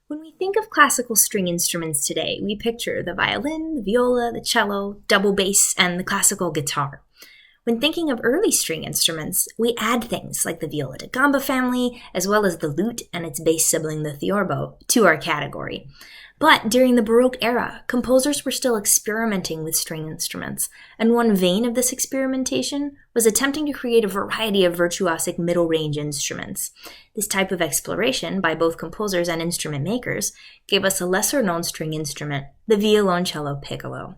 When we think of classical string instruments today, we picture the violin, the viola, the cello, double bass, and the classical guitar. When thinking of early string instruments, we add things like the viola da gamba family, as well as the lute and its bass sibling, the theorbo, to our category. But during the Baroque era, composers were still experimenting with string instruments, and one vein of this experimentation was attempting to create a variety of virtuosic middle-range instruments. This type of exploration by both composers and instrument makers gave us a lesser-known string instrument, the violoncello piccolo.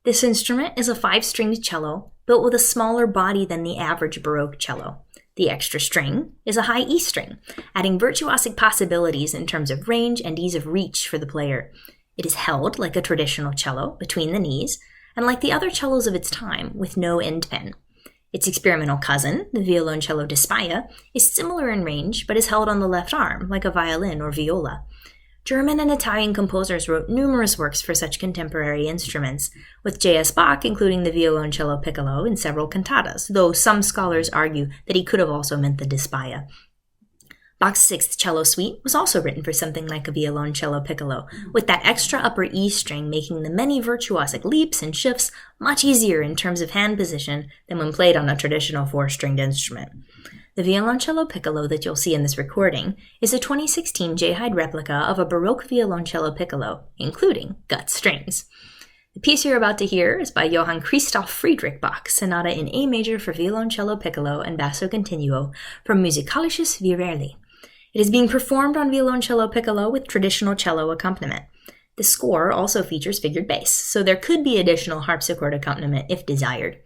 This instrument is a 5-stringed cello built with a smaller body than the average Baroque cello. The extra string is a high E string, adding virtuosic possibilities in terms of range and ease of reach for the player. It is held like a traditional cello between the knees, and like the other cellos of its time, with no end pin. Its experimental cousin, the violoncello di spalla, is similar in range but is held on the left arm, like a violin or viola. German and Italian composers wrote numerous works for such contemporary instruments, with J.S. Bach including the violoncello piccolo in several cantatas, though some scholars argue that he could have also meant the di spalla. Bach's 6th cello suite was also written for something like a violoncello piccolo, with that extra upper E string making the many virtuosic leaps and shifts much easier in terms of hand position than when played on a traditional 4-stringed instrument. The violoncello piccolo that you'll see in this recording is a 2016 J-Hyde replica of a Baroque violoncello piccolo, including gut strings. The piece you're about to hear is by Johann Christoph Friedrich Bach, Sonata in A major for violoncello piccolo and basso continuo from Musikalisches Virelli. It is being performed on violoncello piccolo with traditional cello accompaniment. The score also features figured bass, so there could be additional harpsichord accompaniment if desired.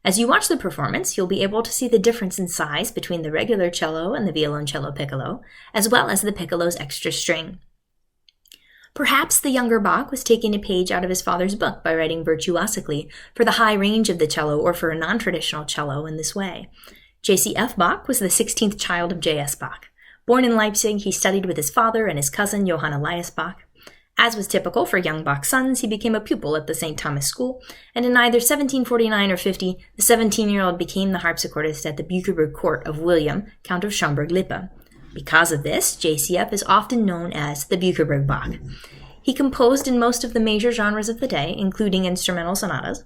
As you watch the performance, you'll be able to see the difference in size between the regular cello and the violoncello piccolo, as well as the piccolo's extra string. Perhaps the younger Bach was taking a page out of his father's book by writing virtuosically for the high range of the cello or for a non-traditional cello in this way. JCF Bach was the 16th child of J.S. Bach. Born in Leipzig, he studied with his father and his cousin Johann Elias Bach. As was typical for young Bach's sons, he became a pupil at the St. Thomas School, and in either 1749 or 50, the 17-year-old became the harpsichordist at the Bucherberg court of William, Count of Schaumburg-Lippe. Because of this, JCF is often known as the Bucherberg Bach. He composed in most of the major genres of the day, including instrumental sonatas.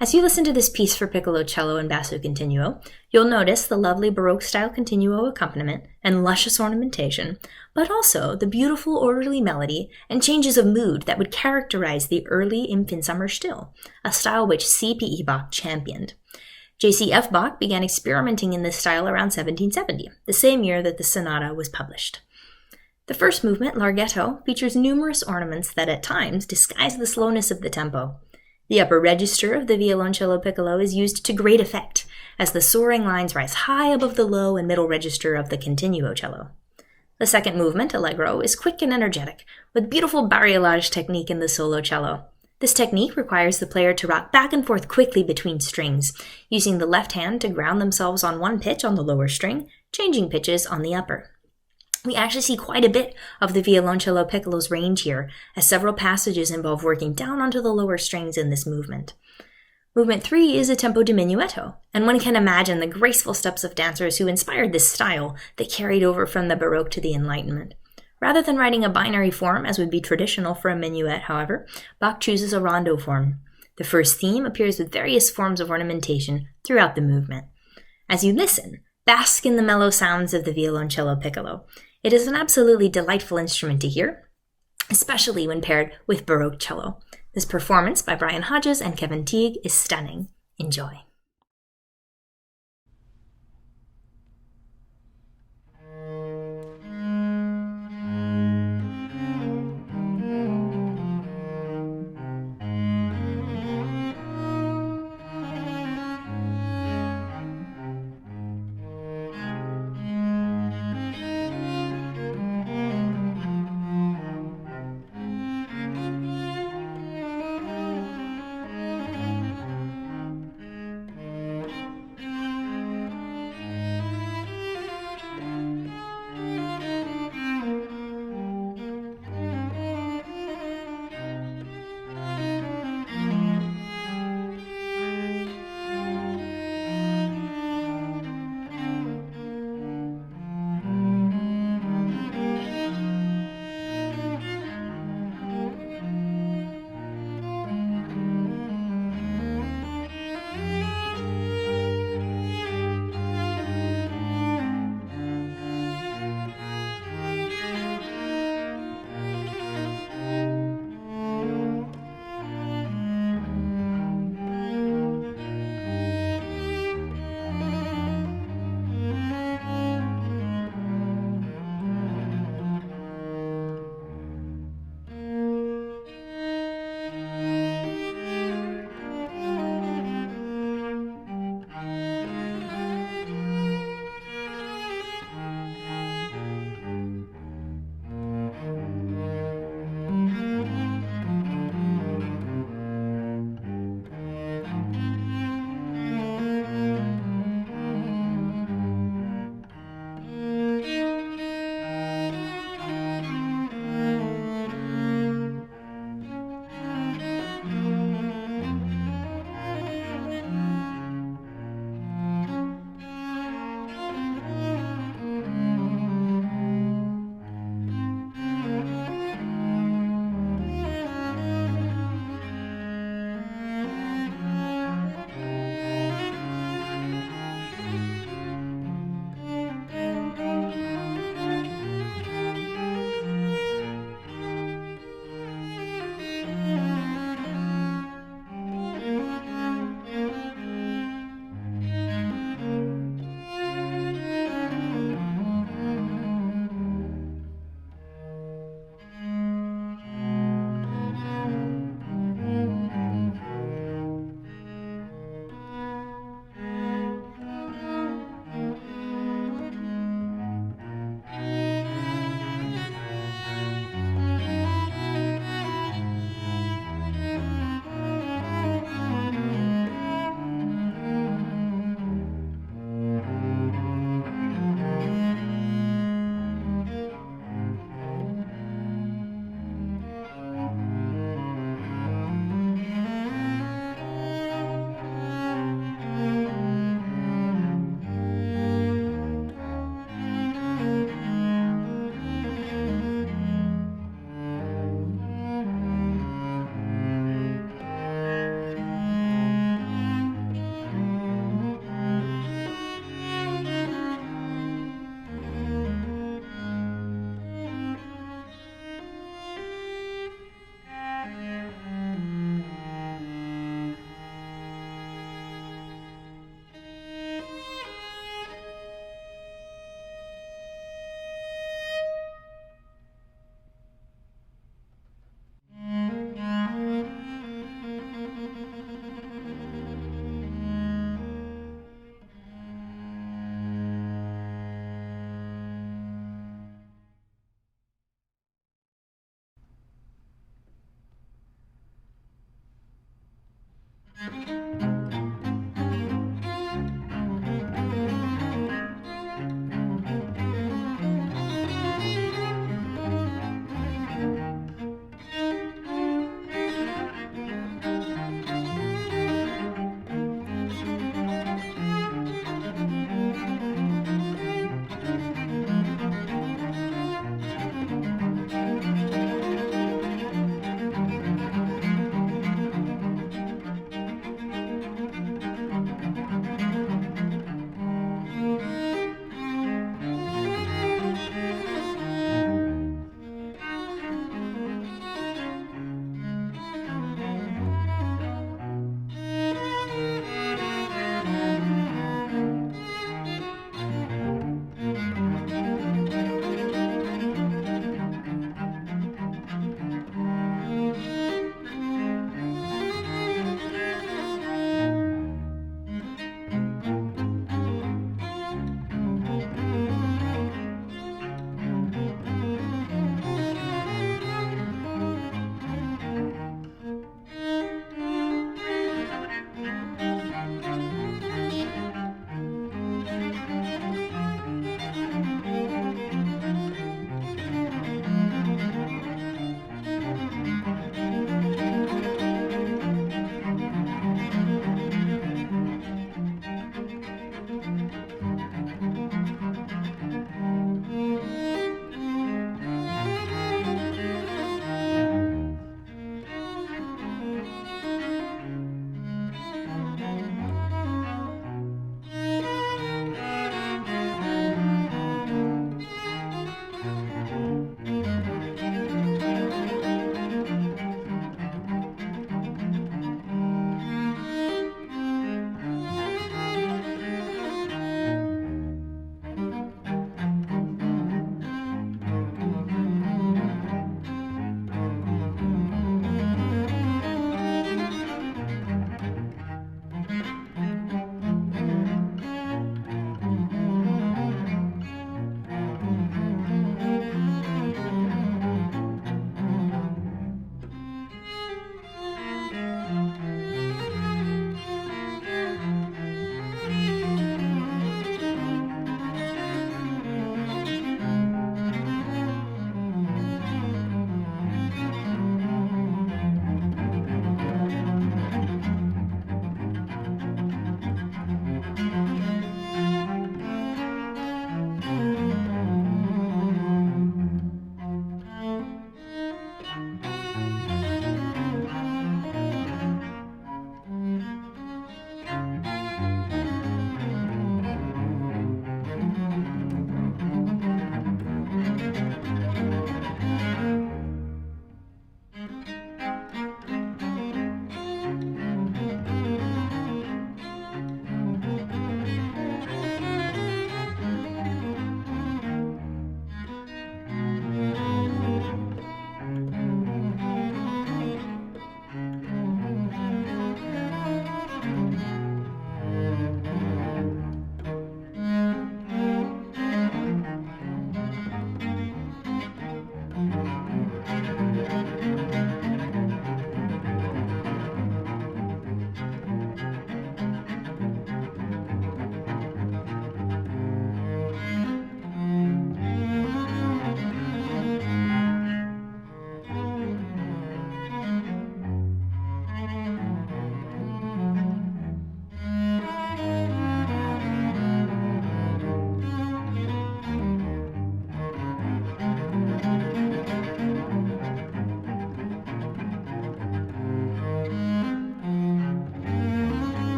As you listen to this piece for piccolo, cello, and basso continuo, you'll notice the lovely Baroque-style continuo accompaniment and luscious ornamentation, but also the beautiful orderly melody and changes of mood that would characterize the early infant summer still, a style which C.P.E. Bach championed. J.C.F. Bach began experimenting in this style around 1770, the same year that the sonata was published. The first movement, Larghetto, features numerous ornaments that at times disguise the slowness of the tempo. The upper register of the violoncello piccolo is used to great effect, as the soaring lines rise high above the low and middle register of the continuo cello. The second movement, Allegro, is quick and energetic, with beautiful bariolage technique in the solo cello. This technique requires the player to rock back and forth quickly between strings, using the left hand to ground themselves on one pitch on the lower string, changing pitches on the upper. We actually see quite a bit of the violoncello piccolo's range here, as several passages involve working down onto the lower strings in this movement. Movement 3 is a tempo di minuetto, and one can imagine the graceful steps of dancers who inspired this style that carried over from the Baroque to the Enlightenment. Rather than writing a binary form, as would be traditional for a minuet, however, Bach chooses a rondo form. The first theme appears with various forms of ornamentation throughout the movement. As you listen, bask in the mellow sounds of the violoncello piccolo. It is an absolutely delightful instrument to hear, especially when paired with Baroque cello. This performance by Brian Hodges and Kevin McTeague is stunning. Enjoy.